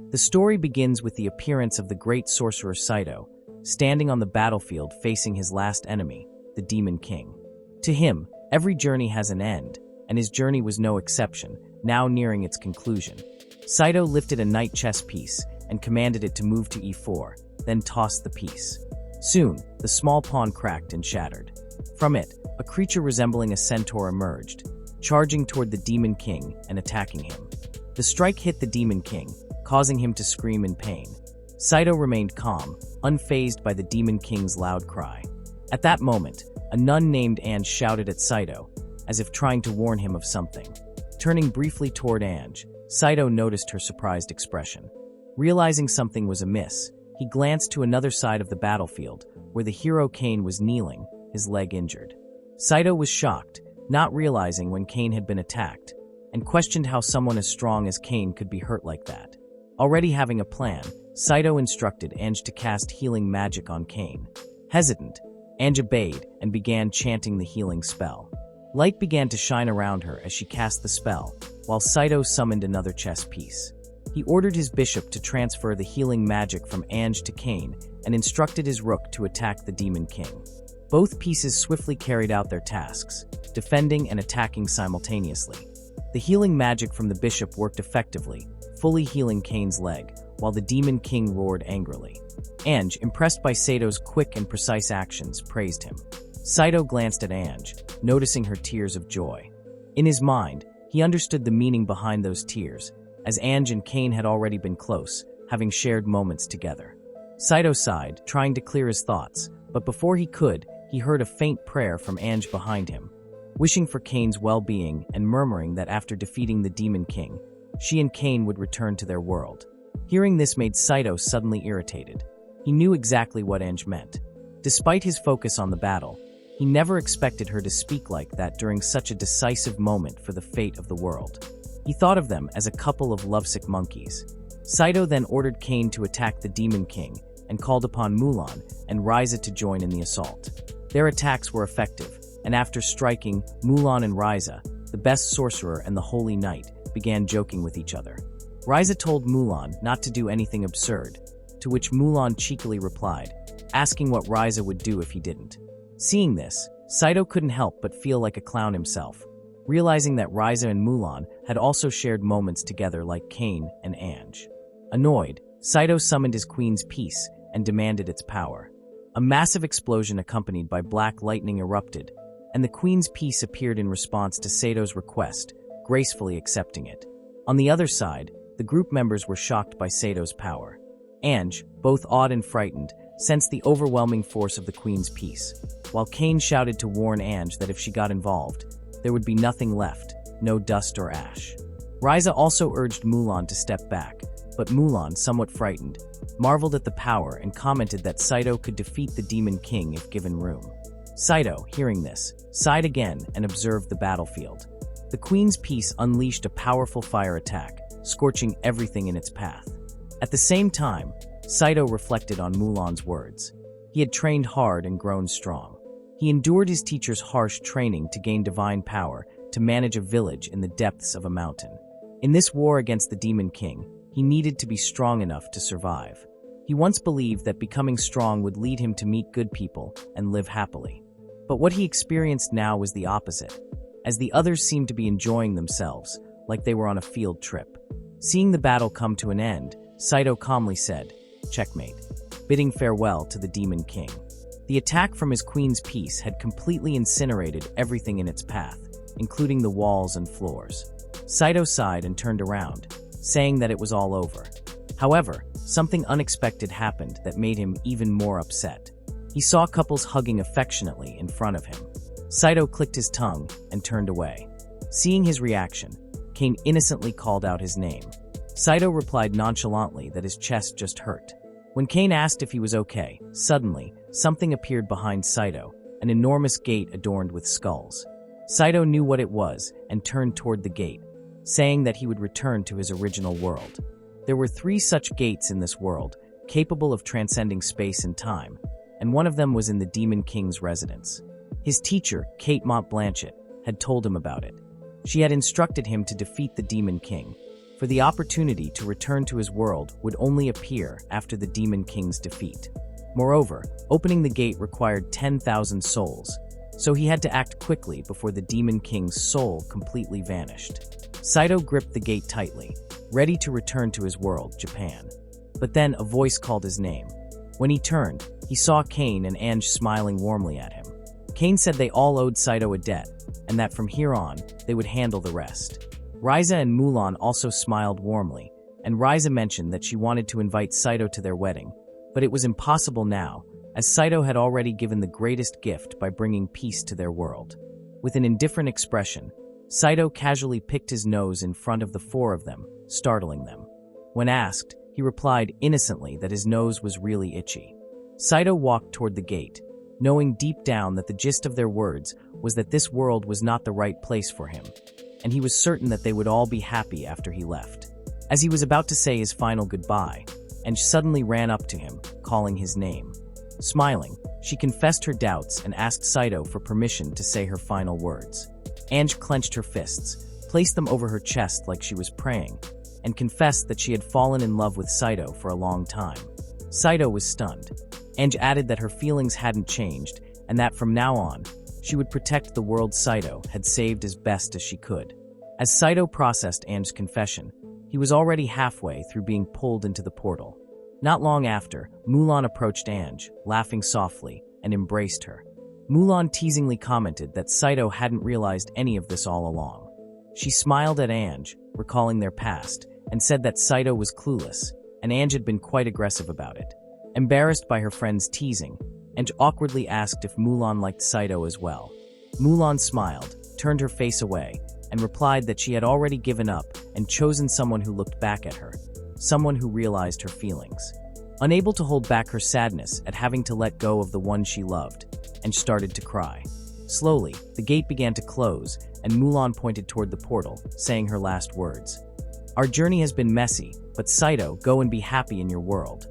The story begins with the appearance of the great sorcerer Saito, standing on the battlefield facing his last enemy, the Demon King. To him, every journey has an end, and his journey was no exception, now nearing its conclusion. Saito lifted a knight chess piece and commanded it to move to e4, then tossed the piece. Soon, the small pawn cracked and shattered. From it, a creature resembling a centaur emerged, charging toward the Demon King and attacking him. The strike hit the Demon King, causing him to scream in pain. Saito remained calm, unfazed by the Demon King's loud cry. At that moment, a nun named Ange shouted at Saito, as if trying to warn him of something. Turning briefly toward Ange, Saito noticed her surprised expression. Realizing something was amiss, he glanced to another side of the battlefield, where the hero Kane was kneeling, his leg injured. Saito was shocked, not realizing when Kane had been attacked, and questioned how someone as strong as Kane could be hurt like that. Already having a plan, Saito instructed Ange to cast healing magic on Kane. Hesitant, Ange obeyed and began chanting the healing spell. Light began to shine around her as she cast the spell, while Saito summoned another chess piece. He ordered his bishop to transfer the healing magic from Ange to Kane and instructed his rook to attack the Demon King. Both pieces swiftly carried out their tasks, defending and attacking simultaneously. The healing magic from the bishop worked effectively, fully healing Kane's leg, while the Demon King roared angrily. Ange, impressed by Saito's quick and precise actions, praised him. Saito glanced at Ange, noticing her tears of joy. In his mind, he understood the meaning behind those tears, as Ange and Kane had already been close, having shared moments together. Saito sighed, trying to clear his thoughts, but before he could, he heard a faint prayer from Ange behind him, wishing for Kane's well-being and murmuring that after defeating the Demon King, she and Kane would return to their world. Hearing this made Saito suddenly irritated. He knew exactly what Ange meant. Despite his focus on the battle, he never expected her to speak like that during such a decisive moment for the fate of the world. He thought of them as a couple of lovesick monkeys. Saito then ordered Kane to attack the Demon King and called upon Mulan and Ryza to join in the assault. Their attacks were effective, and after striking, Mulan and Ryza, the best sorcerer and the Holy Knight, began joking with each other. Ryza told Mulan not to do anything absurd, to which Mulan cheekily replied, asking what Ryza would do if he didn't. Seeing this, Saito couldn't help but feel like a clown himself, realizing that Ryza and Mulan had also shared moments together like Kane and Ange. Annoyed, Saito summoned his queen's piece and demanded its power. A massive explosion accompanied by black lightning erupted, and the queen's piece appeared in response to Saito's request, gracefully accepting it. On the other side, the group members were shocked by Sato's power. Ange, both awed and frightened, sensed the overwhelming force of the queen's piece, while Kane shouted to warn Ange that if she got involved, there would be nothing left, no dust or ash. Ryza also urged Mulan to step back, but Mulan, somewhat frightened, marveled at the power and commented that Saito could defeat the Demon King if given room. Saito, hearing this, sighed again and observed the battlefield. The queen's piece unleashed a powerful fire attack, scorching everything in its path. At the same time, Saito reflected on Mulan's words. He had trained hard and grown strong. He endured his teacher's harsh training to gain divine power to manage a village in the depths of a mountain. In this war against the Demon King, he needed to be strong enough to survive. He once believed that becoming strong would lead him to meet good people and live happily. But what he experienced now was the opposite, as the others seemed to be enjoying themselves, like they were on a field trip. Seeing the battle come to an end, Saito calmly said, "Checkmate," bidding farewell to the Demon King. The attack from his queen's piece had completely incinerated everything in its path, including the walls and floors. Saito sighed and turned around, saying that it was all over. However, something unexpected happened that made him even more upset. He saw couples hugging affectionately in front of him. Saito clicked his tongue and turned away. Seeing his reaction, Kane innocently called out his name. Saito replied nonchalantly that his chest just hurt. When Kane asked if he was okay, suddenly, something appeared behind Saito, an enormous gate adorned with skulls. Saito knew what it was and turned toward the gate, saying that he would return to his original world. There were 3 such gates in this world, capable of transcending space and time, and one of them was in the Demon King's residence. His teacher, Kate Montblanchett, had told him about it. She had instructed him to defeat the Demon King, for the opportunity to return to his world would only appear after the Demon King's defeat. Moreover, opening the gate required 10,000 souls, so he had to act quickly before the Demon King's soul completely vanished. Saito gripped the gate tightly, ready to return to his world, Japan. But then a voice called his name. When he turned, he saw Kane and Ange smiling warmly at him. Kane said they all owed Saito a debt, and that from here on, they would handle the rest. Riza and Mulan also smiled warmly, and Riza mentioned that she wanted to invite Saito to their wedding, but it was impossible now, as Saito had already given the greatest gift by bringing peace to their world. With an indifferent expression, Saito casually picked his nose in front of the four of them, startling them. When asked, he replied innocently that his nose was really itchy. Saito walked toward the gate, knowing deep down that the gist of their words was that this world was not the right place for him, and he was certain that they would all be happy after he left. As he was about to say his final goodbye, Ange suddenly ran up to him, calling his name. Smiling, she confessed her doubts and asked Saito for permission to say her final words. Ange clenched her fists, placed them over her chest like she was praying, and confessed that she had fallen in love with Saito for a long time. Saito was stunned. Ange added that her feelings hadn't changed, and that from now on, she would protect the world Saito had saved as best as she could. As Saito processed Ange's confession, he was already halfway through being pulled into the portal. Not long after, Mulan approached Ange, laughing softly, and embraced her. Mulan teasingly commented that Saito hadn't realized any of this all along. She smiled at Ange, recalling their past, and said that Saito was clueless, and Ange had been quite aggressive about it. Embarrassed by her friend's teasing, Ange awkwardly asked if Mulan liked Saito as well. Mulan smiled, turned her face away, and replied that she had already given up and chosen someone who looked back at her, someone who realized her feelings. Unable to hold back her sadness at having to let go of the one she loved, Ange started to cry. Slowly, the gate began to close, and Mulan pointed toward the portal, saying her last words. "Our journey has been messy, but Saito, go and be happy in your world."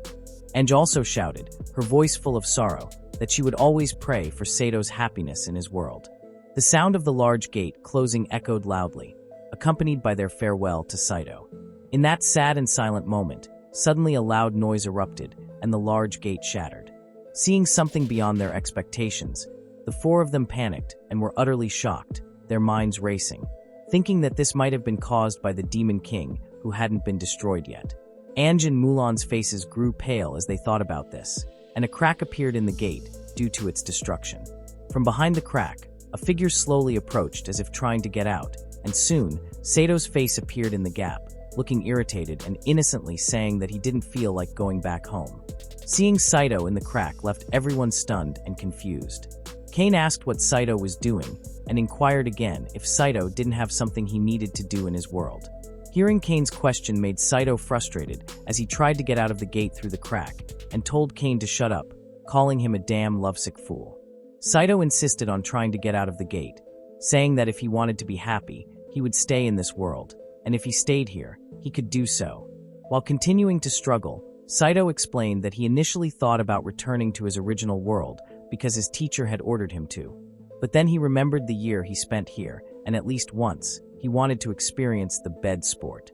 Ange also shouted, her voice full of sorrow, that she would always pray for Saito's happiness in his world. The sound of the large gate closing echoed loudly, accompanied by their farewell to Saito. In that sad and silent moment, suddenly a loud noise erupted, and the large gate shattered. Seeing something beyond their expectations, the four of them panicked and were utterly shocked, their minds racing, thinking that this might have been caused by the Demon King, who hadn't been destroyed yet. Ange and Mulan's faces grew pale as they thought about this, and a crack appeared in the gate due to its destruction. From behind the crack, a figure slowly approached as if trying to get out, and soon, Sato's face appeared in the gap, looking irritated and innocently saying that he didn't feel like going back home. Seeing Saito in the crack left everyone stunned and confused. Kane asked what Saito was doing, and inquired again if Saito didn't have something he needed to do in his world. Hearing Kane's question made Saito frustrated as he tried to get out of the gate through the crack, and told Kane to shut up, calling him a damn lovesick fool. Saito insisted on trying to get out of the gate, saying that if he wanted to be happy, he would stay in this world, and if he stayed here, he could do so. While continuing to struggle, Saito explained that he initially thought about returning to his original world because his teacher had ordered him to. But then he remembered the year he spent here, and at least once, he wanted to experience the bed sport.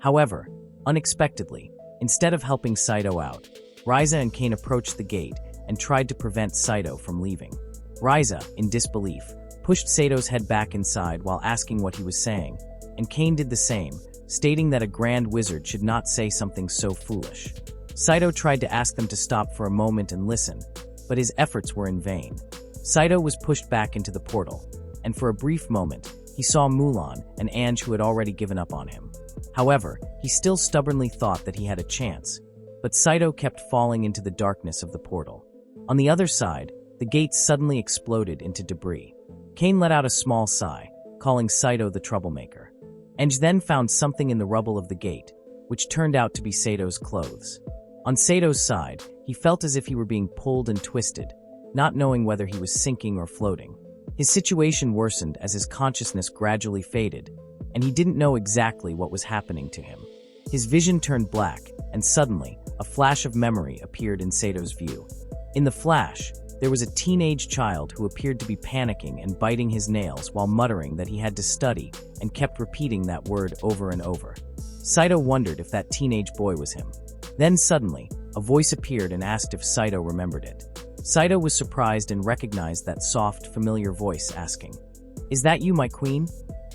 However, unexpectedly, instead of helping Saito out, Riza and Kane approached the gate and tried to prevent Saito from leaving. Riza, in disbelief, pushed Sato's head back inside while asking what he was saying, and Kane did the same, stating that a grand wizard should not say something so foolish. Saito tried to ask them to stop for a moment and listen, but his efforts were in vain. Saito was pushed back into the portal, and for a brief moment, he saw Mulan and Ange who had already given up on him. However, he still stubbornly thought that he had a chance, but Saito kept falling into the darkness of the portal. On the other side, the gate suddenly exploded into debris. Kane let out a small sigh, calling Saito the troublemaker. Ange then found something in the rubble of the gate, which turned out to be Sato's clothes. On Sato's side, he felt as if he were being pulled and twisted, not knowing whether he was sinking or floating. His situation worsened as his consciousness gradually faded, and he didn't know exactly what was happening to him. His vision turned black, and suddenly, a flash of memory appeared in Sato's view. In the flash, there was a teenage child who appeared to be panicking and biting his nails while muttering that he had to study and kept repeating that word over and over. Saito wondered if that teenage boy was him. Then suddenly, a voice appeared and asked if Saito remembered it. Saito was surprised and recognized that soft, familiar voice asking, "Is that you, my queen?"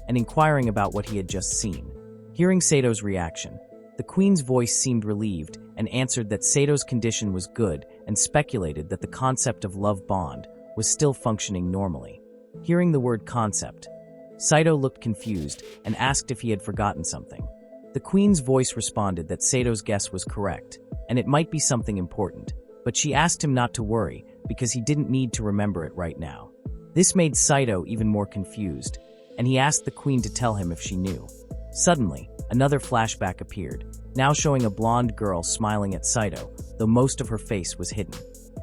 and inquiring about what he had just seen. Hearing Sato's reaction, the queen's voice seemed relieved and answered that Sato's condition was good and speculated that the concept of love bond was still functioning normally. Hearing the word concept, Saito looked confused and asked if he had forgotten something. The queen's voice responded that Sato's guess was correct, and it might be something important, but she asked him not to worry because he didn't need to remember it right now. This made Saito even more confused, and he asked the queen to tell him if she knew. Suddenly, another flashback appeared, now showing a blonde girl smiling at Saito, though most of her face was hidden.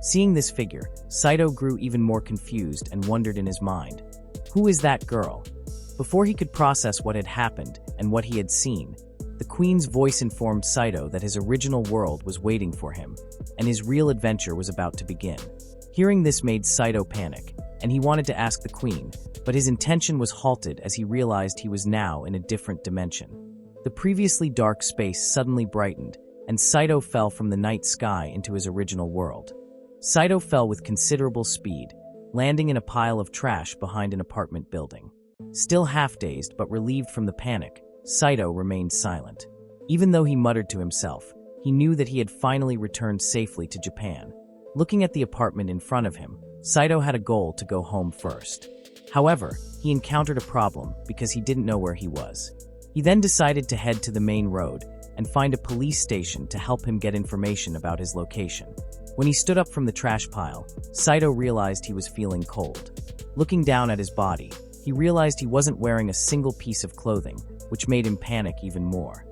Seeing this figure, Saito grew even more confused and wondered in his mind, who is that girl? Before he could process what had happened and what he had seen, the queen's voice informed Saito that his original world was waiting for him, and his real adventure was about to begin. Hearing this made Saito panic, and he wanted to ask the queen, but his intention was halted as he realized he was now in a different dimension. The previously dark space suddenly brightened, and Saito fell from the night sky into his original world. Saito fell with considerable speed, landing in a pile of trash behind an apartment building. Still half-dazed but relieved from the panic, Saito remained silent. Even though he muttered to himself, he knew that he had finally returned safely to Japan. Looking at the apartment in front of him, Saito had a goal to go home first. However, he encountered a problem because he didn't know where he was. He then decided to head to the main road and find a police station to help him get information about his location. When he stood up from the trash pile, Saito realized he was feeling cold. Looking down at his body, he realized he wasn't wearing a single piece of clothing, which made him panic even more.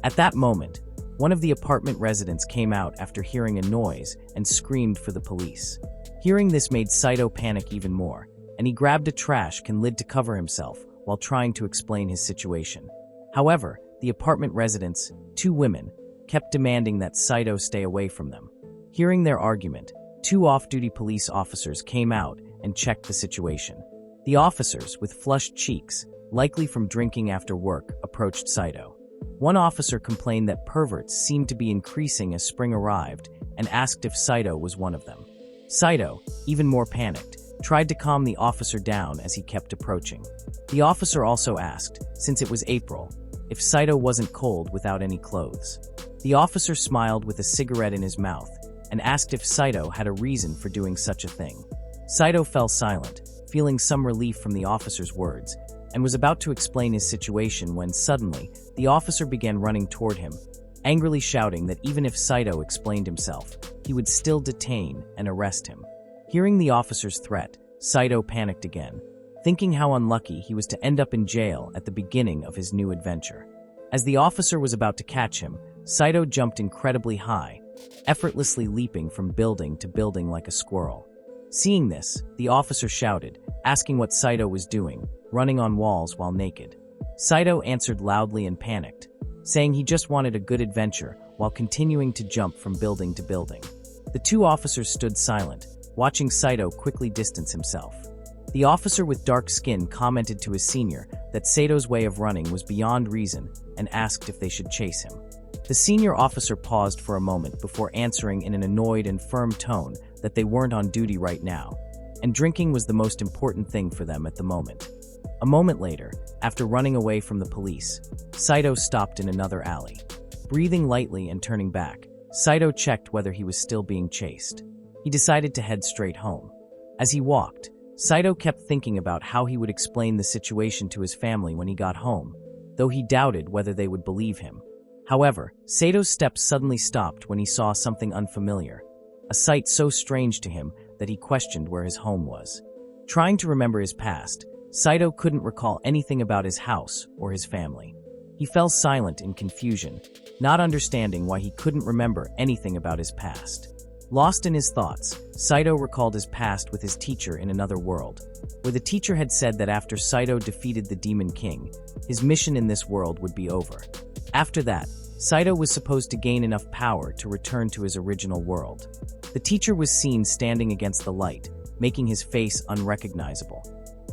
At that moment, one of the apartment residents came out after hearing a noise and screamed for the police. Hearing this made Saito panic even more, and he grabbed a trash can lid to cover himself while trying to explain his situation. However, the apartment residents, two women, kept demanding that Saito stay away from them. Hearing their argument, two off-duty police officers came out and checked the situation. The officers, with flushed cheeks, likely from drinking after work, approached Saito. One officer complained that perverts seemed to be increasing as spring arrived and asked if Saito was one of them. Saito, even more panicked, tried to calm the officer down as he kept approaching. The officer also asked, since it was April, if Saito wasn't cold without any clothes. The officer smiled with a cigarette in his mouth and asked if Saito had a reason for doing such a thing. Saito fell silent, feeling some relief from the officer's words, and was about to explain his situation when suddenly, the officer began running toward him, angrily shouting that even if Saito explained himself, he would still detain and arrest him. Hearing the officer's threat, Saito panicked again, thinking how unlucky he was to end up in jail at the beginning of his new adventure. As the officer was about to catch him, Saito jumped incredibly high, effortlessly leaping from building to building like a squirrel. Seeing this, the officer shouted, asking what Saito was doing, running on walls while naked. Saito answered loudly and panicked, saying he just wanted a good adventure while continuing to jump from building to building. The two officers stood silent, watching Saito quickly distance himself. The officer with dark skin commented to his senior that Sato's way of running was beyond reason and asked if they should chase him. The senior officer paused for a moment before answering in an annoyed and firm tone that they weren't on duty right now, and drinking was the most important thing for them at the moment. A moment later, after running away from the police, Saito stopped in another alley. Breathing lightly and turning back, Saito checked whether he was still being chased. He decided to head straight home. As he walked, Saito kept thinking about how he would explain the situation to his family when he got home, though he doubted whether they would believe him. However, Sato's steps suddenly stopped when he saw something unfamiliar, a sight so strange to him that he questioned where his home was. Trying to remember his past, Saito couldn't recall anything about his house or his family. He fell silent in confusion, not understanding why he couldn't remember anything about his past. Lost in his thoughts, Saito recalled his past with his teacher in another world, where the teacher had said that after Saito defeated the Demon King, his mission in this world would be over. After that, Saito was supposed to gain enough power to return to his original world. The teacher was seen standing against the light, making his face unrecognizable.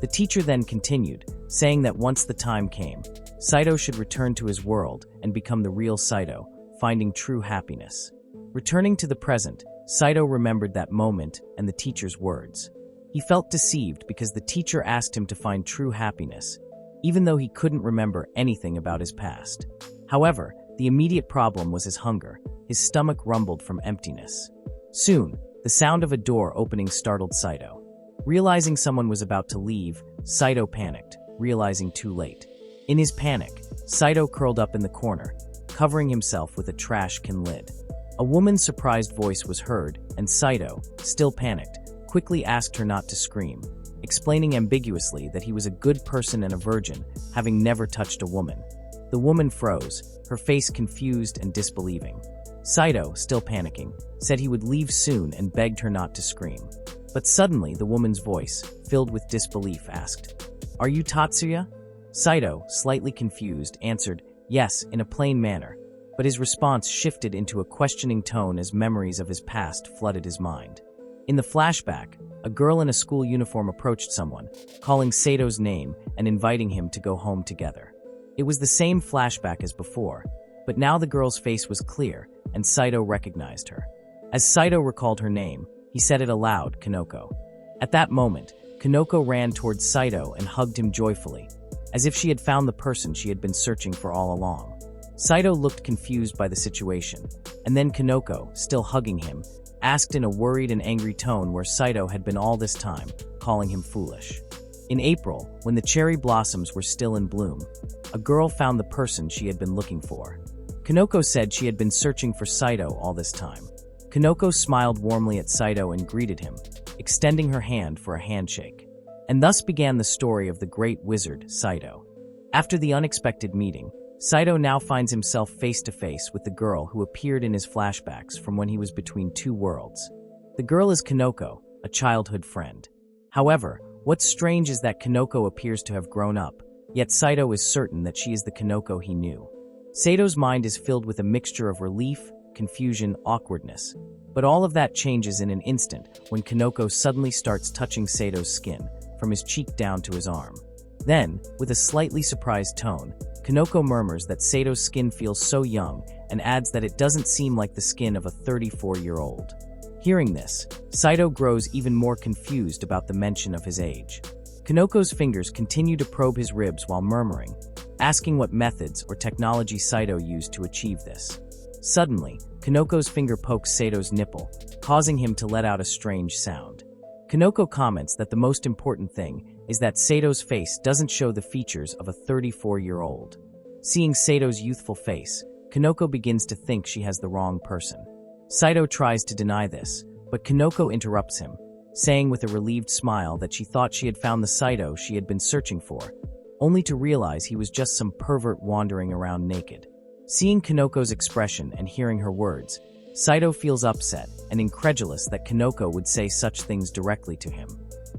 The teacher then continued, saying that once the time came, Saito should return to his world and become the real Saito, finding true happiness. Returning to the present, Saito remembered that moment and the teacher's words. He felt deceived because the teacher asked him to find true happiness, even though he couldn't remember anything about his past. However, the immediate problem was his hunger. His stomach rumbled from emptiness. Soon, the sound of a door opening startled Saito. Realizing someone was about to leave, Saito panicked, realizing too late. In his panic, Saito curled up in the corner, covering himself with a trash can lid. A woman's surprised voice was heard, and Saito, still panicked, quickly asked her not to scream, explaining ambiguously that he was a good person and a virgin, having never touched a woman. The woman froze, her face confused and disbelieving. Saito, still panicking, said he would leave soon and begged her not to scream. But suddenly the woman's voice, filled with disbelief, asked, "Are you Tatsuya?" Saito, slightly confused, answered, "Yes," in a plain manner, but his response shifted into a questioning tone as memories of his past flooded his mind. In the flashback, a girl in a school uniform approached someone, calling Saito's name and inviting him to go home together. It was the same flashback as before, but now the girl's face was clear, and Saito recognized her. As Saito recalled her name, he said it aloud, "Kanoko." At that moment, Kanoko ran towards Saito and hugged him joyfully, as if she had found the person she had been searching for all along. Saito looked confused by the situation, and then Kanoko, still hugging him, asked in a worried and angry tone where Saito had been all this time, calling him foolish. In April, when the cherry blossoms were still in bloom, a girl found the person she had been looking for. Kanoko said she had been searching for Saito all this time. Kanoko smiled warmly at Saito and greeted him, extending her hand for a handshake. And thus began the story of the great wizard, Saito. After the unexpected meeting, Saito now finds himself face to face with the girl who appeared in his flashbacks from when he was between two worlds. The girl is Kanoko, a childhood friend. However, what's strange is that Kanoko appears to have grown up, yet Saito is certain that she is the Kanoko he knew. Saito's mind is filled with a mixture of relief, confusion, awkwardness. But all of that changes in an instant when Kanoko suddenly starts touching Saito's skin, from his cheek down to his arm. Then, with a slightly surprised tone, Kanoko murmurs that Sato's skin feels so young and adds that it doesn't seem like the skin of a 34-year-old. Hearing this, Saito grows even more confused about the mention of his age. Kanoko's fingers continue to probe his ribs while murmuring, asking what methods or technology Saito used to achieve this. Suddenly, Kanoko's finger pokes Sato's nipple, causing him to let out a strange sound. Kanoko comments that the most important thing is that Sato's face doesn't show the features of a 34-year-old. Seeing Sato's youthful face, Kanoko begins to think she has the wrong person. Saito tries to deny this, but Kanoko interrupts him, saying with a relieved smile that she thought she had found the Saito she had been searching for, only to realize he was just some pervert wandering around naked. Seeing Kanoko's expression and hearing her words, Saito feels upset and incredulous that Kanoko would say such things directly to him.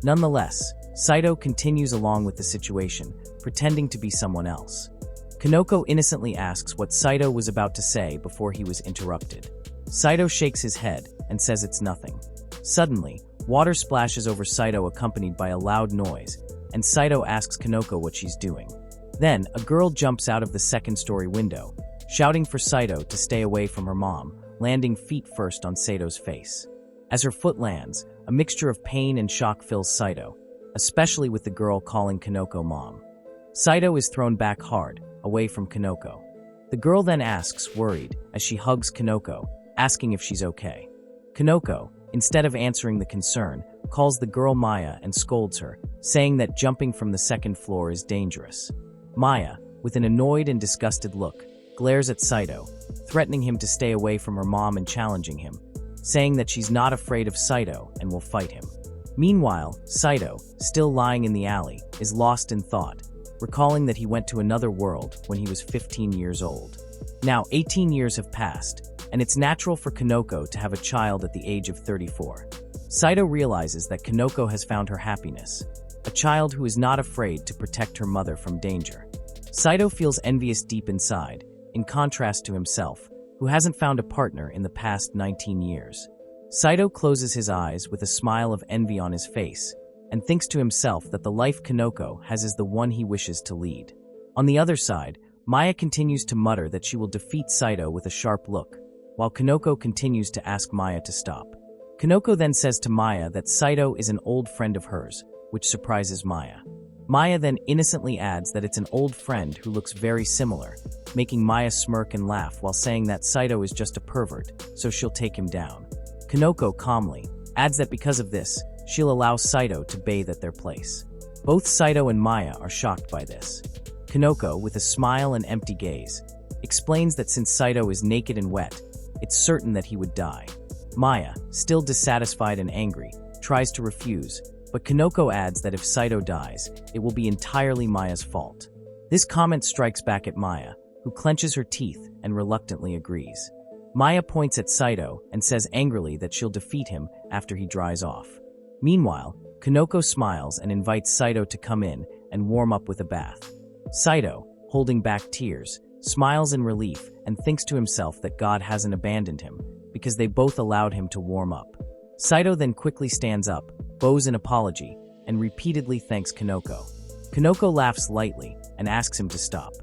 Nonetheless, Saito continues along with the situation, pretending to be someone else. Kanoko innocently asks what Saito was about to say before he was interrupted. Saito shakes his head and says it's nothing. Suddenly, water splashes over Saito accompanied by a loud noise, and Saito asks Kanoko what she's doing. Then, a girl jumps out of the second-story window, shouting for Saito to stay away from her mom, landing feet first on Sato's face. As her foot lands, a mixture of pain and shock fills Saito, especially with the girl calling Kanoko mom. Saito is thrown back hard, away from Kanoko. The girl then asks, worried, as she hugs Kanoko, asking if she's okay. Kanoko, instead of answering the concern, calls the girl Maya and scolds her, saying that jumping from the second floor is dangerous. Maya, with an annoyed and disgusted look, glares at Saito, threatening him to stay away from her mom and challenging him, saying that she's not afraid of Saito and will fight him. Meanwhile, Saito, still lying in the alley, is lost in thought, recalling that he went to another world when he was 15 years old. Now, 18 years have passed, and it's natural for Kanoko to have a child at the age of 34. Saito realizes that Kanoko has found her happiness, a child who is not afraid to protect her mother from danger. Saito feels envious deep inside, in contrast to himself, who hasn't found a partner in the past 19 years. Saito closes his eyes with a smile of envy on his face, and thinks to himself that the life Kanoko has is the one he wishes to lead. On the other side, Maya continues to mutter that she will defeat Saito with a sharp look, while Kanoko continues to ask Maya to stop. Kanoko then says to Maya that Saito is an old friend of hers, which surprises Maya. Maya then innocently adds that it's an old friend who looks very similar, making Maya smirk and laugh while saying that Saito is just a pervert, so she'll take him down. Kanoko calmly adds that because of this, she'll allow Saito to bathe at their place. Both Saito and Maya are shocked by this. Kanoko, with a smile and empty gaze, explains that since Saito is naked and wet, it's certain that he would die. Maya, still dissatisfied and angry, tries to refuse, but Kanoko adds that if Saito dies, it will be entirely Maya's fault. This comment strikes back at Maya, who clenches her teeth and reluctantly agrees. Maya points at Saito and says angrily that she'll defeat him after he dries off. Meanwhile, Kanoko smiles and invites Saito to come in and warm up with a bath. Saito, holding back tears, smiles in relief and thinks to himself that God hasn't abandoned him, because they both allowed him to warm up. Saito then quickly stands up, bows an apology, and repeatedly thanks Kanoko. Kanoko laughs lightly and asks him to stop.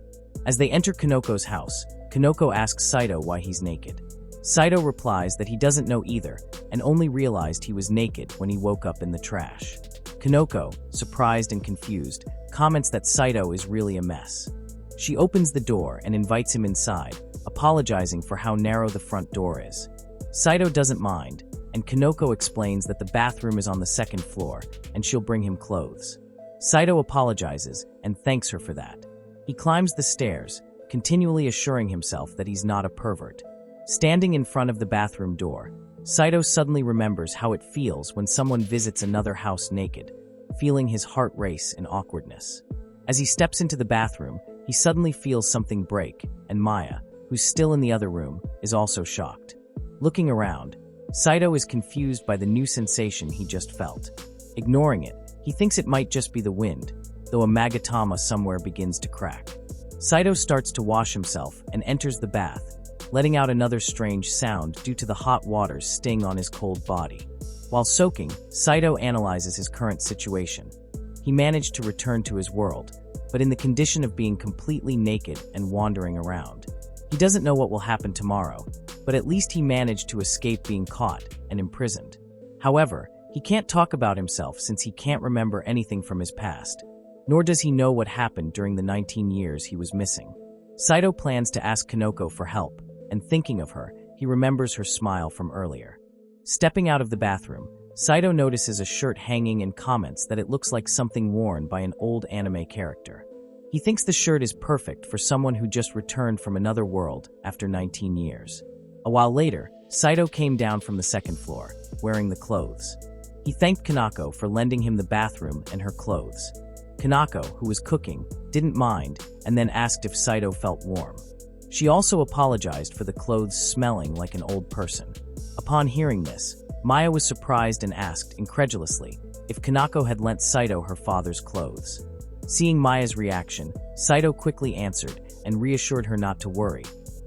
As they enter Kanoko's house, Kanoko asks Saito why he's naked. Saito replies that he doesn't know either and only realized he was naked when he woke up in the trash. Kanoko, surprised and confused, comments that Saito is really a mess. She opens the door and invites him inside, apologizing for how narrow the front door is. Saito doesn't mind, and Kanoko explains that the bathroom is on the second floor and she'll bring him clothes. Saito apologizes and thanks her for that. He climbs the stairs, continually assuring himself that he's not a pervert. Standing in front of the bathroom door, Saito suddenly remembers how it feels when someone visits another house naked, feeling his heart race in awkwardness. As he steps into the bathroom, he suddenly feels something break, and Maya, who's still in the other room, is also shocked. Looking around, Saito is confused by the new sensation he just felt. Ignoring it, he thinks it might just be the wind, though a magatama somewhere begins to crack. Saito starts to wash himself and enters the bath, letting out another strange sound due to the hot water's sting on his cold body. While soaking, Saito analyzes his current situation. He managed to return to his world, but in the condition of being completely naked and wandering around. He doesn't know what will happen tomorrow, but at least he managed to escape being caught and imprisoned. However, he can't talk about himself since he can't remember anything from his past, nor does he know what happened during the 19 years he was missing. Saito plans to ask Kanoko for help, and thinking of her, he remembers her smile from earlier. Stepping out of the bathroom, Saito notices a shirt hanging and comments that it looks like something worn by an old anime character. He thinks the shirt is perfect for someone who just returned from another world after 19 years. A while later, Saito came down from the second floor, wearing the clothes. He thanked Kanako for lending him the bathroom and her clothes. Kanako, who was cooking, didn't mind and then asked if Saito felt warm. She also apologized for the clothes smelling like an old person. Upon hearing this, Maya was surprised and asked, incredulously, if Kanako had lent Saito her father's clothes. Seeing Maya's reaction, Saito quickly answered and reassured her not to worry,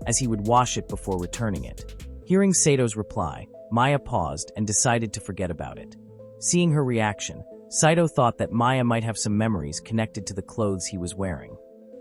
as he would wash it before returning it. Hearing Saito's reply, Maya paused and decided to forget about it. Seeing her reaction, Saito thought that Maya might have some memories connected to the clothes he was wearing.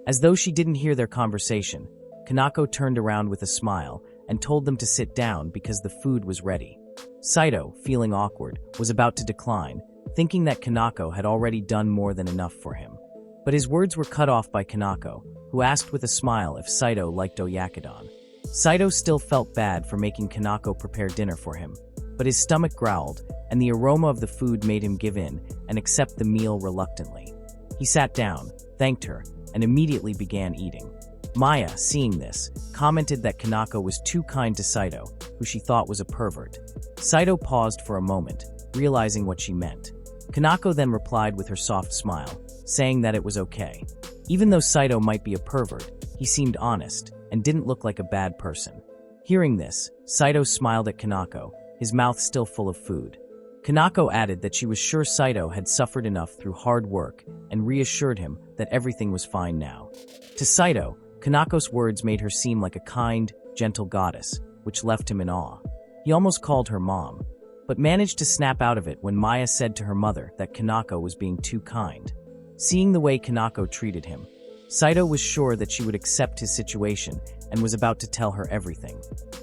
As though she didn't hear their conversation, Kanako turned around with a smile and told them to sit down because the food was ready. Saito, feeling awkward, was about to decline, thinking that Kanako had already done more than enough for him. But his words were cut off by Kanako, who asked with a smile if Saito liked oyakodon. Saito still felt bad for making Kanako prepare dinner for him, but his stomach growled, and the aroma of the food made him give in and accept the meal reluctantly. He sat down, thanked her, and immediately began eating. Maya, seeing this, commented that Kanako was too kind to Saito, who she thought was a pervert. Saito paused for a moment, realizing what she meant. Kanako then replied with her soft smile, saying that it was okay. Even though Saito might be a pervert, he seemed honest and didn't look like a bad person. Hearing this, Saito smiled at Kanako, his mouth still full of food. Kanako added that she was sure Saito had suffered enough through hard work and reassured him that everything was fine now. To Saito, Kanako's words made her seem like a kind, gentle goddess, which left him in awe. He almost called her mom, but managed to snap out of it when Maya said to her mother that Kanako was being too kind. Seeing the way Kanako treated him, Saito was sure that she would accept his situation and was about to tell her everything.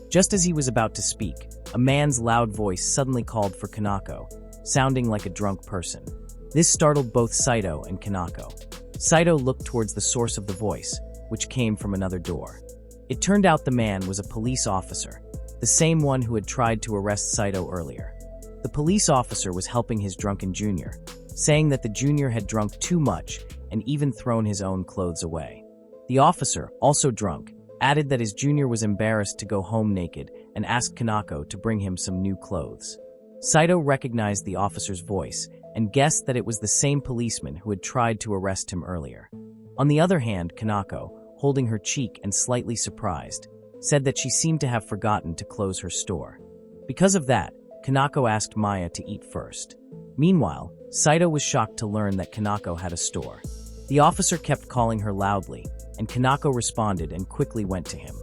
Just as he was about to speak, a man's loud voice suddenly called for Kanako, sounding like a drunk person. This startled both Saito and Kanako. Saito looked towards the source of the voice, which came from another door. It turned out the man was a police officer, the same one who had tried to arrest Saito earlier. The police officer was helping his drunken junior, saying that the junior had drunk too much and even thrown his own clothes away. The officer, also drunk, added that his junior was embarrassed to go home naked and asked Kanako to bring him some new clothes. Saito recognized the officer's voice and guessed that it was the same policeman who had tried to arrest him earlier. On the other hand, Kanako, holding her cheek and slightly surprised, said that she seemed to have forgotten to close her store. Because of that, Kanako asked Maya to eat first. Meanwhile, Saito was shocked to learn that Kanako had a store. The officer kept calling her loudly, and Kanako responded and quickly went to him.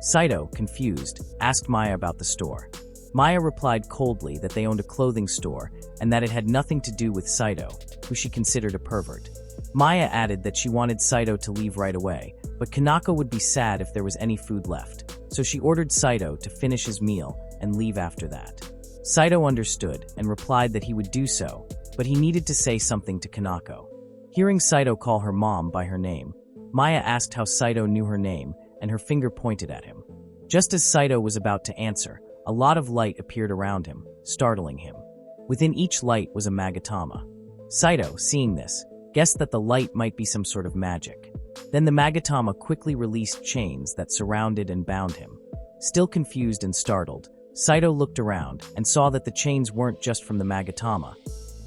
Saito, confused, asked Maya about the store. Maya replied coldly that they owned a clothing store and that it had nothing to do with Saito, who she considered a pervert. Maya added that she wanted Saito to leave right away, but Kanako would be sad if there was any food left, so she ordered Saito to finish his meal and leave after that. Saito understood and replied that he would do so, but he needed to say something to Kanako. Hearing Saito call her mom by her name, Maya asked how Saito knew her name, and her finger pointed at him. Just as Saito was about to answer, a lot of light appeared around him, startling him. Within each light was a magatama. Saito, seeing this, guessed that the light might be some sort of magic. Then the magatama quickly released chains that surrounded and bound him. Still confused and startled, Saito looked around and saw that the chains weren't just from the magatama,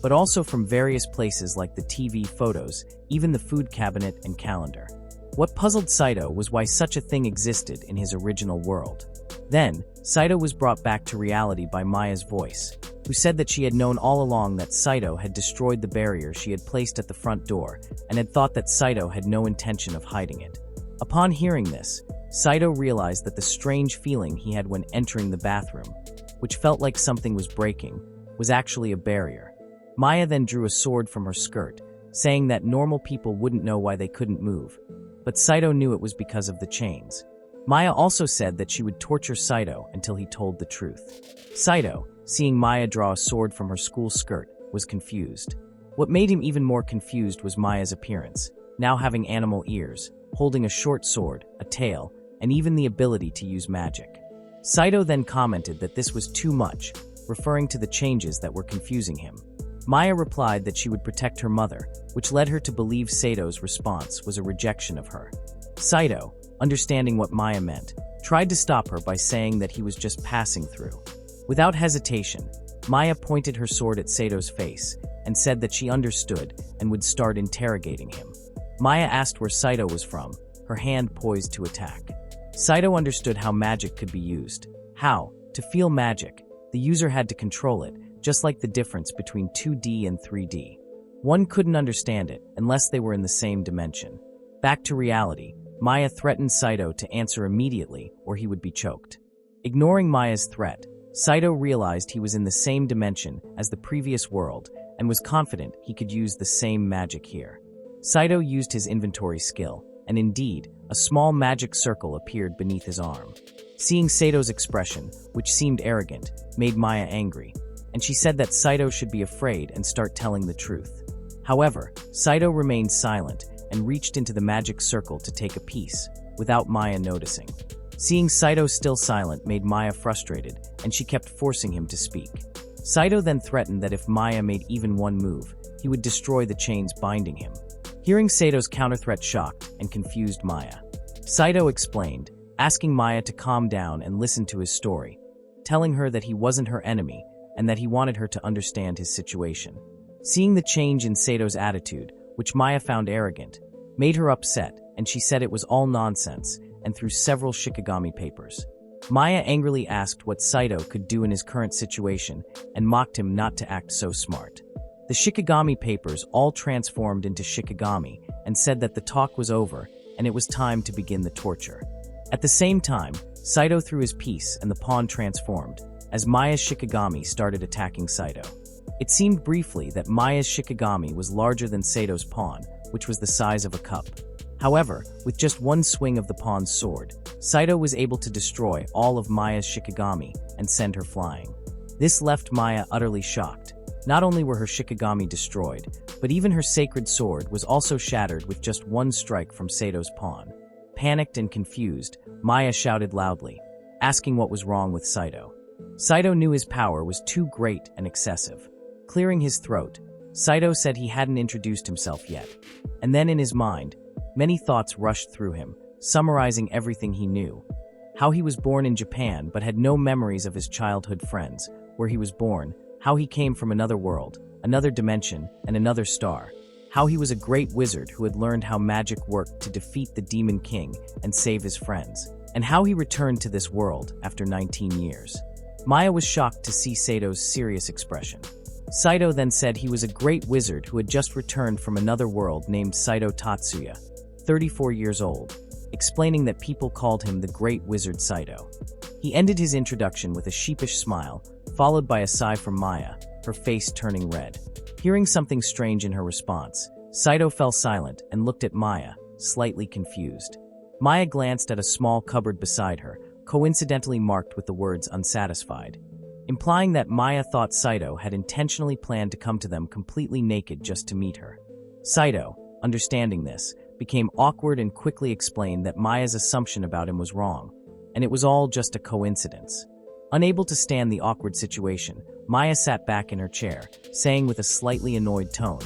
but also from various places like the TV photos, even the food cabinet and calendar. What puzzled Saito was why such a thing existed in his original world. Then, Saito was brought back to reality by Maya's voice, who said that she had known all along that Saito had destroyed the barrier she had placed at the front door and had thought that Saito had no intention of hiding it. Upon hearing this, Saito realized that the strange feeling he had when entering the bathroom, which felt like something was breaking, was actually a barrier. Maya then drew a sword from her skirt, saying that normal people wouldn't know why they couldn't move, but Saito knew it was because of the chains. Maya also said that she would torture Saito until he told the truth. Saito, seeing Maya draw a sword from her school skirt, was confused. What made him even more confused was Maya's appearance, now having animal ears, holding a short sword, a tail, and even the ability to use magic. Saito then commented that this was too much, referring to the changes that were confusing him. Maya replied that she would protect her mother, which led her to believe Saito's response was a rejection of her. Saito, understanding what Maya meant, tried to stop her by saying that he was just passing through. Without hesitation, Maya pointed her sword at Saito's face and said that she understood and would start interrogating him. Maya asked where Saito was from, her hand poised to attack. Saito understood how magic could be used. How, to feel magic, the user had to control it, just like the difference between 2D and 3D. One couldn't understand it unless they were in the same dimension. Back to reality, Maya threatened Saito to answer immediately or he would be choked. Ignoring Maya's threat, Saito realized he was in the same dimension as the previous world and was confident he could use the same magic here. Saito used his inventory skill, and indeed, a small magic circle appeared beneath his arm. Seeing Saito's expression, which seemed arrogant, made Maya angry, and she said that Saito should be afraid and start telling the truth. However, Saito remained silent and reached into the magic circle to take a piece, without Maya noticing. Seeing Saito still silent made Maya frustrated, and she kept forcing him to speak. Saito then threatened that if Maya made even one move, he would destroy the chains binding him. Hearing Saito's counterthreat shocked and confused Maya. Saito explained, asking Maya to calm down and listen to his story, telling her that he wasn't her enemy and that he wanted her to understand his situation. Seeing the change in Sato's attitude, which Maya found arrogant, made her upset, and she said it was all nonsense and threw several Shikigami papers. Maya angrily asked what Saito could do in his current situation and mocked him not to act so smart. The Shikigami papers all transformed into Shikigami and said that the talk was over and it was time to begin the torture. At the same time, Saito threw his piece and the pawn transformed, as Maya's Shikigami started attacking Saito. It seemed briefly that Maya's Shikigami was larger than Sato's pawn, which was the size of a cup. However, with just one swing of the pawn's sword, Saito was able to destroy all of Maya's Shikigami and send her flying. This left Maya utterly shocked. Not only were her Shikigami destroyed, but even her sacred sword was also shattered with just one strike from Sato's pawn. Panicked and confused, Maya shouted loudly, asking what was wrong with Saito. Saito knew his power was too great and excessive. Clearing his throat, Saito said he hadn't introduced himself yet. And then in his mind, many thoughts rushed through him, summarizing everything he knew. How he was born in Japan but had no memories of his childhood friends, where he was born, how he came from another world, another dimension, and another star. How he was a great wizard who had learned how magic worked to defeat the Demon King and save his friends. And how he returned to this world after 19 years. Maya was shocked to see Sato's serious expression. Saito then said he was a great wizard who had just returned from another world named Saito Tatsuya, 34 years old, explaining that people called him the Great Wizard Saito. He ended his introduction with a sheepish smile, followed by a sigh from Maya, her face turning red. Hearing something strange in her response, Saito fell silent and looked at Maya, slightly confused. Maya glanced at a small cupboard beside her, coincidentally marked with the words unsatisfied, implying that Maya thought Saito had intentionally planned to come to them completely naked just to meet her. Saito, understanding this, became awkward and quickly explained that Maya's assumption about him was wrong, and it was all just a coincidence. Unable to stand the awkward situation, Maya sat back in her chair, saying with a slightly annoyed tone,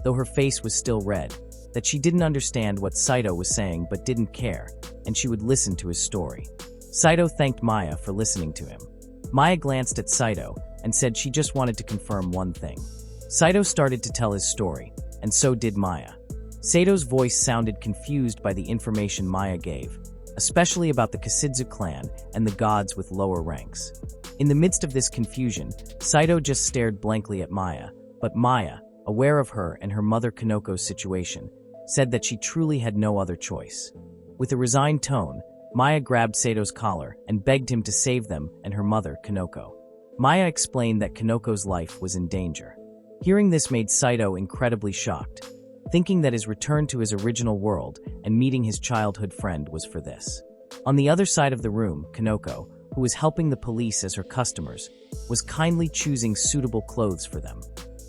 though her face was still red, that she didn't understand what Saito was saying but didn't care, and she would listen to his story. Saito thanked Maya for listening to him. Maya glanced at Saito and said she just wanted to confirm one thing. Saito started to tell his story, and so did Maya. Sato's voice sounded confused by the information Maya gave, especially about the Kasidzu clan and the gods with lower ranks. In the midst of this confusion, Saito just stared blankly at Maya, but Maya, aware of her and her mother Kanoko's situation, said that she truly had no other choice. With a resigned tone, Maya grabbed Sato's collar and begged him to save them and her mother, Kanoko. Maya explained that Kanoko's life was in danger. Hearing this made Saito incredibly shocked, thinking that his return to his original world and meeting his childhood friend was for this. On the other side of the room, Kanoko, who was helping the police as her customers, was kindly choosing suitable clothes for them.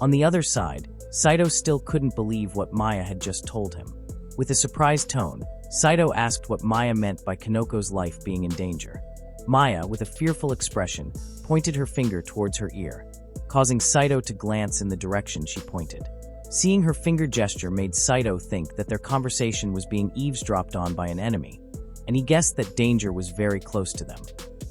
On the other side, Saito still couldn't believe what Maya had just told him. With a surprised tone, Saito asked what Maya meant by Kanoko's life being in danger. Maya, with a fearful expression, pointed her finger towards her ear, causing Saito to glance in the direction she pointed. Seeing her finger gesture made Saito think that their conversation was being eavesdropped on by an enemy, and he guessed that danger was very close to them.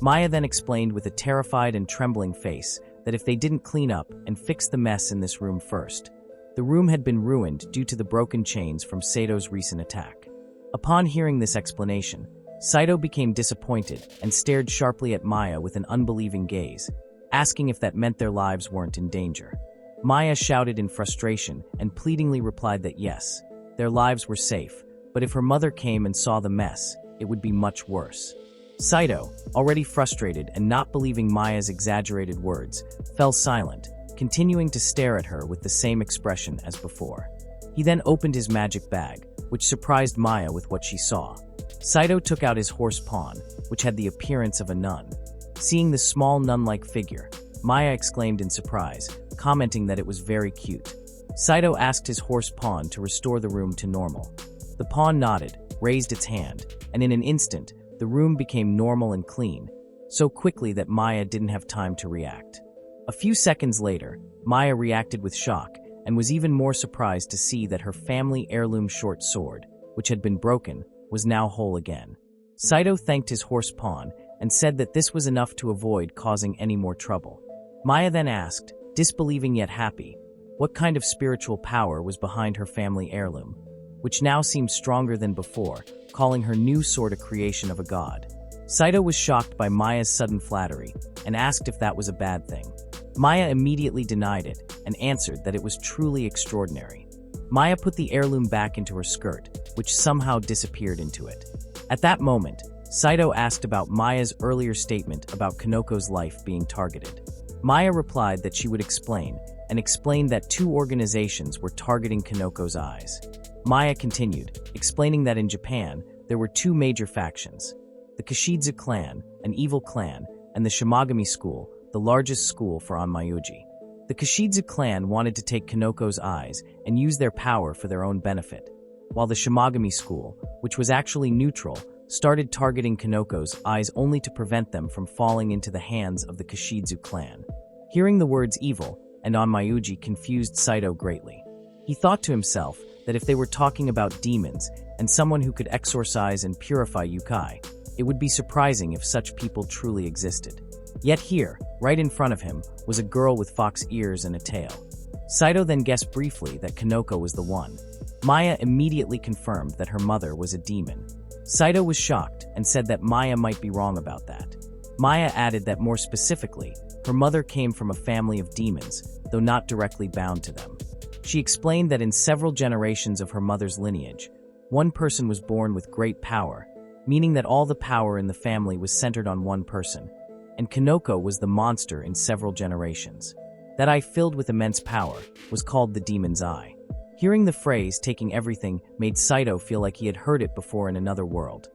Maya then explained with a terrified and trembling face that if they didn't clean up and fix the mess in this room first, the room had been ruined due to the broken chains from Sato's recent attack. Upon hearing this explanation, Saito became disappointed and stared sharply at Maya with an unbelieving gaze, asking if that meant their lives weren't in danger. Maya shouted in frustration and pleadingly replied that yes, their lives were safe, but if her mother came and saw the mess, it would be much worse. Saito, already frustrated and not believing Maya's exaggerated words, fell silent, continuing to stare at her with the same expression as before. He then opened his magic bag, which surprised Maya with what she saw. Saito took out his horse pawn, which had the appearance of a nun. Seeing the small nun-like figure, Maya exclaimed in surprise, commenting that it was very cute. Saito asked his horse pawn to restore the room to normal. The pawn nodded, raised its hand, and in an instant, the room became normal and clean, so quickly that Maya didn't have time to react. A few seconds later, Maya reacted with shock and was even more surprised to see that her family heirloom short sword, which had been broken, was now whole again. Saito thanked his horse pawn and said that this was enough to avoid causing any more trouble. Maya then asked, disbelieving yet happy, what kind of spiritual power was behind her family heirloom, which now seemed stronger than before, calling her new sword a creation of a god. Saito was shocked by Maya's sudden flattery and asked if that was a bad thing. Maya immediately denied it and answered that it was truly extraordinary. Maya put the heirloom back into her skirt, which somehow disappeared into it. At that moment, Saito asked about Maya's earlier statement about Kanoko's life being targeted. Maya replied that she would explain, and explained that two organizations were targeting Kanoko's eyes. Maya continued, explaining that in Japan, there were two major factions: the Kashidza clan, an evil clan, and the Shimagami school, the largest school for onmyuji. The Kashidza clan wanted to take Kanoko's eyes and use their power for their own benefit, while the Shimagami school, which was actually neutral, started targeting Kanoko's eyes only to prevent them from falling into the hands of the Kashidzu clan. Hearing the words evil and onmyuji confused Saito greatly. He thought to himself that if they were talking about demons and someone who could exorcise and purify yukai, it would be surprising if such people truly existed. Yet here, right in front of him, was a girl with fox ears and a tail. Saito then guessed briefly that Kanoko was the one. Maya immediately confirmed that her mother was a demon. Saito was shocked and said that Maya might be wrong about that. Maya added that more specifically, her mother came from a family of demons, though not directly bound to them. She explained that in several generations of her mother's lineage, one person was born with great power, meaning that all the power in the family was centered on one person, and Kanoko was the monster in several generations. That eye filled with immense power was called the demon's eye. Hearing the phrase "taking everything" made Saito feel like he had heard it before in another world.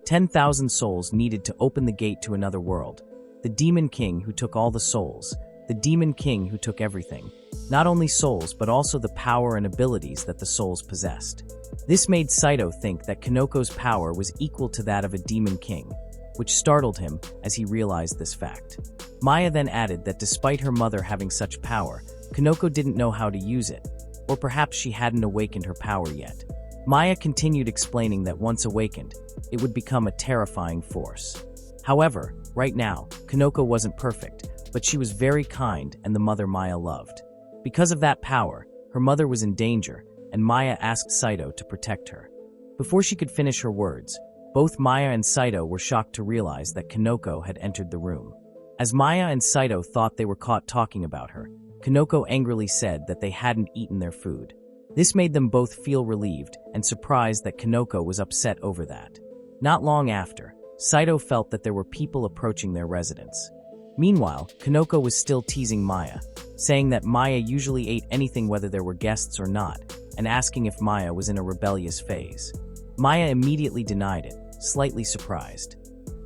10,000 souls needed to open the gate to another world. The demon king who took all the souls, the demon king who took everything, not only souls but also the power and abilities that the souls possessed. This made Saito think that Kanoko's power was equal to that of a demon king, which startled him as he realized this fact. Maya then added that despite her mother having such power, Kanoko didn't know how to use it, or perhaps she hadn't awakened her power yet. Maya continued explaining that once awakened, it would become a terrifying force. However, right now, Kanoko wasn't perfect, but she was very kind and the mother Maya loved. Because of that power, her mother was in danger, and Maya asked Saito to protect her. Before she could finish her words, both Maya and Saito were shocked to realize that Kanoko had entered the room. As Maya and Saito thought they were caught talking about her, Kanoko angrily said that they hadn't eaten their food. This made them both feel relieved and surprised that Kanoko was upset over that. Not long after, Saito felt that there were people approaching their residence. Meanwhile, Kanoko was still teasing Maya, saying that Maya usually ate anything whether there were guests or not, and asking if Maya was in a rebellious phase. Maya immediately denied it, slightly surprised.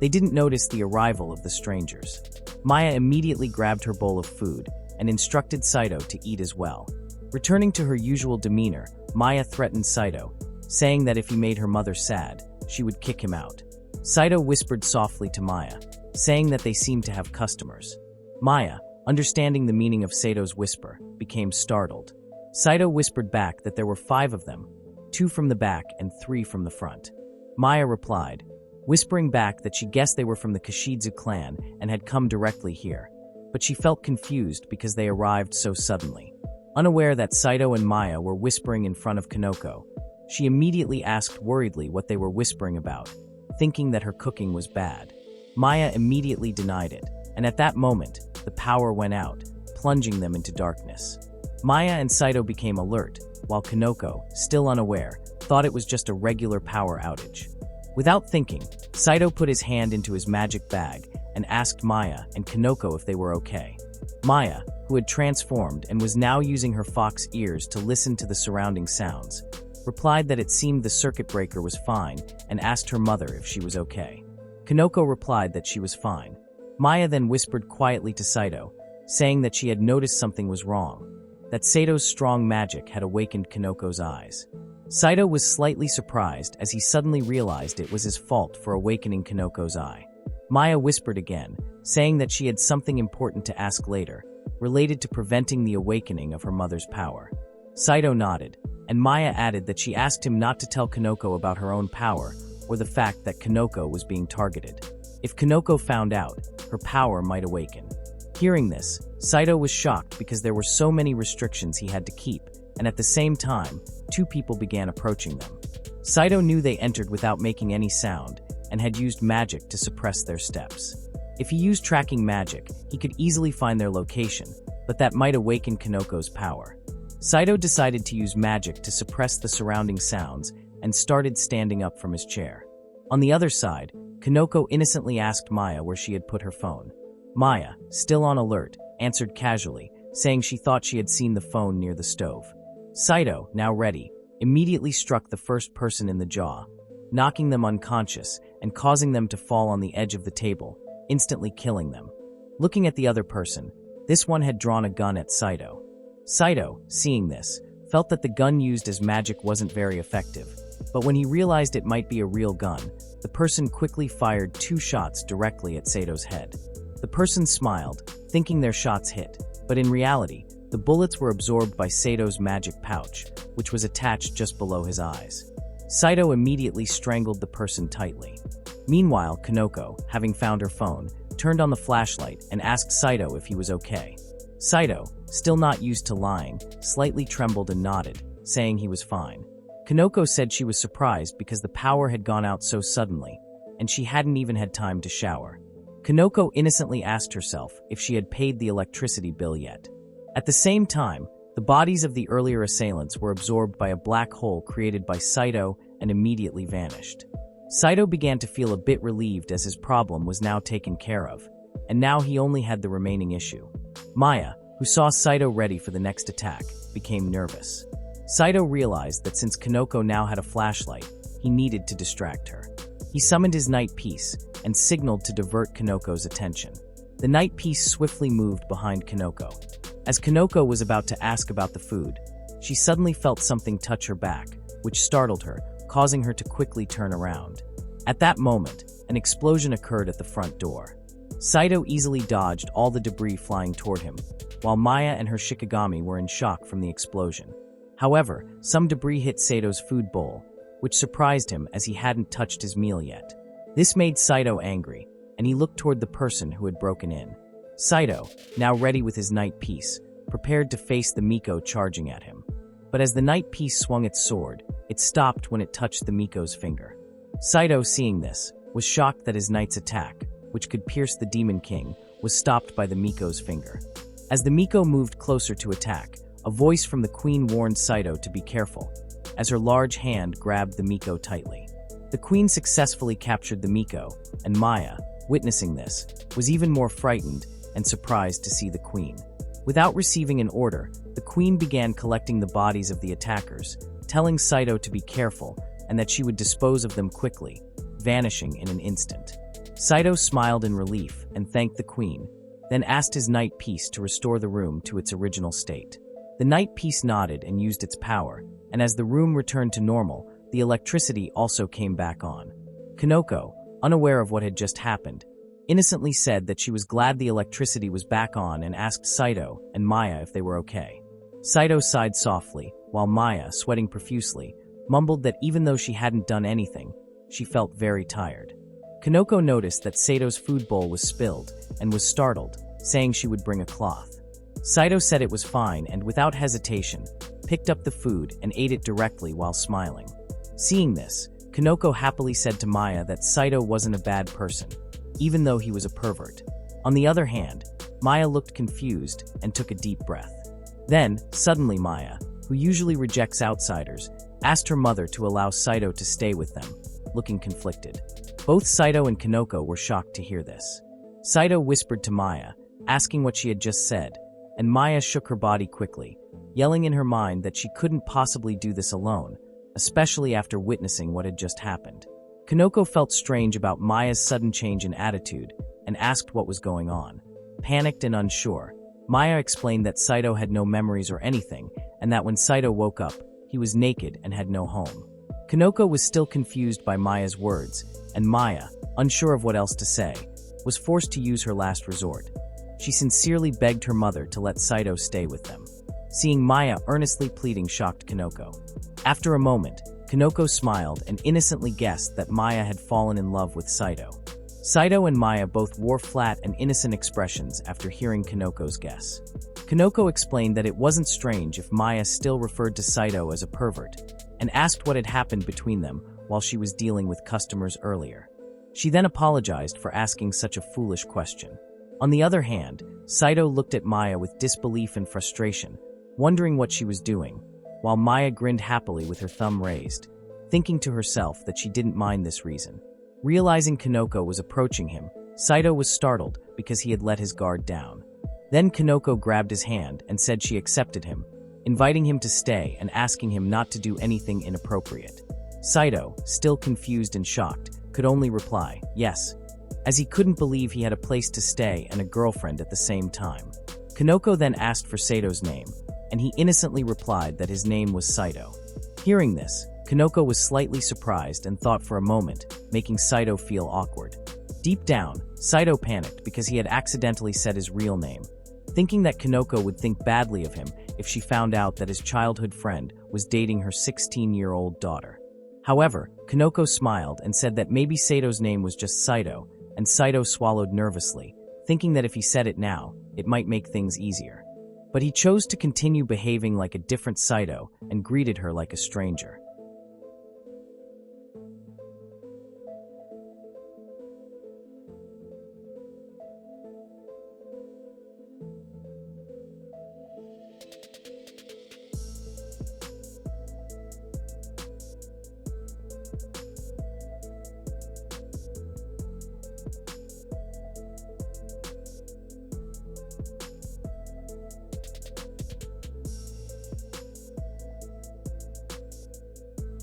They didn't notice the arrival of the strangers. Maya immediately grabbed her bowl of food and instructed Saito to eat as well. Returning to her usual demeanor, Maya threatened Saito, saying that if he made her mother sad, she would kick him out. Saito whispered softly to Maya, saying that they seemed to have customers. Maya, understanding the meaning of Saito's whisper, became startled. Saito whispered back that there were 5 of them, 2 from the back and 3 from the front. Maya replied, whispering back that she guessed they were from the Kashidzu clan and had come directly here, but she felt confused because they arrived so suddenly. Unaware that Saito and Maya were whispering in front of Kanoko, she immediately asked worriedly what they were whispering about, thinking that her cooking was bad. Maya immediately denied it, and at that moment, the power went out, plunging them into darkness. Maya and Saito became alert, while Kanoko, still unaware, thought it was just a regular power outage. Without thinking, Saito put his hand into his magic bag and asked Maya and Kanoko if they were okay. Maya, who had transformed and was now using her fox ears to listen to the surrounding sounds, replied that it seemed the circuit breaker was fine and asked her mother if she was okay. Kanoko replied that she was fine. Maya then whispered quietly to Saito, saying that she had noticed something was wrong, that Saito's strong magic had awakened Kanoko's eyes. Saito was slightly surprised as he suddenly realized it was his fault for awakening Kanoko's eye. Maya whispered again, saying that she had something important to ask later, related to preventing the awakening of her mother's power. Saito nodded, and Maya added that she asked him not to tell Kanoko about her own power or the fact that Kanoko was being targeted. If Kanoko found out, her power might awaken. Hearing this, Saito was shocked because there were so many restrictions he had to keep, and at the same time, 2 people began approaching them. Saito knew they entered without making any sound and had used magic to suppress their steps. If he used tracking magic, he could easily find their location, but that might awaken Kanoko's power. Saito decided to use magic to suppress the surrounding sounds and started standing up from his chair. On the other side, Kanoko innocently asked Maya where she had put her phone. Maya, still on alert, answered casually, saying she thought she had seen the phone near the stove. Saito, now ready, immediately struck the first person in the jaw, knocking them unconscious and causing them to fall on the edge of the table, instantly killing them. Looking at the other person, this one had drawn a gun at Saito. Saito, seeing this, felt that the gun used as magic wasn't very effective, but when he realized it might be a real gun, the person quickly fired 2 shots directly at Saito's head. The person smiled, thinking their shots hit, but in reality, the bullets were absorbed by Saito's magic pouch, which was attached just below his eyes. Saito immediately strangled the person tightly. Meanwhile, Kanoko, having found her phone, turned on the flashlight and asked Saito if he was okay. Saito, still not used to lying, slightly trembled and nodded, saying he was fine. Kanoko said she was surprised because the power had gone out so suddenly, and she hadn't even had time to shower. Kanoko innocently asked herself if she had paid the electricity bill yet. At the same time, the bodies of the earlier assailants were absorbed by a black hole created by Saito and immediately vanished. Saito began to feel a bit relieved as his problem was now taken care of, and now he only had the remaining issue. Maya, who saw Saito ready for the next attack, became nervous. Saito realized that since Kanoko now had a flashlight, he needed to distract her. He summoned his night piece and signaled to divert Kanoko's attention. The night piece swiftly moved behind Kanoko. As Kanoko was about to ask about the food, she suddenly felt something touch her back, which startled her, causing her to quickly turn around. At that moment, an explosion occurred at the front door. Saito easily dodged all the debris flying toward him, while Maya and her Shikigami were in shock from the explosion. However, some debris hit Saito's food bowl, which surprised him as he hadn't touched his meal yet. This made Saito angry, and he looked toward the person who had broken in. Saito, now ready with his night piece, prepared to face the Miko charging at him. But as the night piece swung its sword, it stopped when it touched the Miko's finger. Saito, seeing this, was shocked that his knight's attack, which could pierce the Demon King, was stopped by the Miko's finger. As the Miko moved closer to attack, a voice from the queen warned Saito to be careful, as her large hand grabbed the Miko tightly. The queen successfully captured the Miko, and Maya, witnessing this, was even more frightened and surprised to see the queen. Without receiving an order, the queen began collecting the bodies of the attackers, telling Saito to be careful and that she would dispose of them quickly, vanishing in an instant. Saito smiled in relief and thanked the queen, then asked his night piece to restore the room to its original state. The night piece nodded and used its power, and as the room returned to normal, the electricity also came back on. Kanoko, unaware of what had just happened, innocently said that she was glad the electricity was back on and asked Saito and Maya if they were okay. Saito sighed softly, while Maya, sweating profusely, mumbled that even though she hadn't done anything, she felt very tired. Kanoko noticed that Saito's food bowl was spilled and was startled, saying she would bring a cloth. Saito said it was fine and, without hesitation, picked up the food and ate it directly while smiling. Seeing this, Kanoko happily said to Maya that Saito wasn't a bad person, even though he was a pervert. On the other hand, Maya looked confused and took a deep breath. Then, suddenly Maya, who usually rejects outsiders, asked her mother to allow Saito to stay with them, looking conflicted. Both Saito and Kanoko were shocked to hear this. Saito whispered to Maya, asking what she had just said, and Maya shook her body quickly, yelling in her mind that she couldn't possibly do this alone, especially after witnessing what had just happened. Kanoko felt strange about Maya's sudden change in attitude and asked what was going on. Panicked and unsure, Maya explained that Saito had no memories or anything, and that when Saito woke up, he was naked and had no home. Kanoko was still confused by Maya's words, and Maya, unsure of what else to say, was forced to use her last resort. She sincerely begged her mother to let Saito stay with them. Seeing Maya earnestly pleading shocked Kanoko. After a moment, Kanoko smiled and innocently guessed that Maya had fallen in love with Saito. Saito and Maya both wore flat and innocent expressions after hearing Kanoko's guess. Kanoko explained that it wasn't strange if Maya still referred to Saito as a pervert, and asked what had happened between them while she was dealing with customers earlier. She then apologized for asking such a foolish question. On the other hand, Saito looked at Maya with disbelief and frustration, wondering what she was doing, while Maya grinned happily with her thumb raised, thinking to herself that she didn't mind this reason. Realizing Kanoko was approaching him, Saito was startled because he had let his guard down. Then Kanoko grabbed his hand and said she accepted him, inviting him to stay and asking him not to do anything inappropriate. Saito, still confused and shocked, could only reply, yes, as he couldn't believe he had a place to stay and a girlfriend at the same time. Kanoko then asked for Sato's name, and he innocently replied that his name was Saito. Hearing this, Kanoko was slightly surprised and thought for a moment, making Saito feel awkward. Deep down, Saito panicked because he had accidentally said his real name, thinking that Kanoko would think badly of him if she found out that his childhood friend was dating her 16-year-old daughter. However, Kanoko smiled and said that maybe Sato's name was just Saito, and Saito swallowed nervously, thinking that if he said it now, it might make things easier. But he chose to continue behaving like a different Saito and greeted her like a stranger.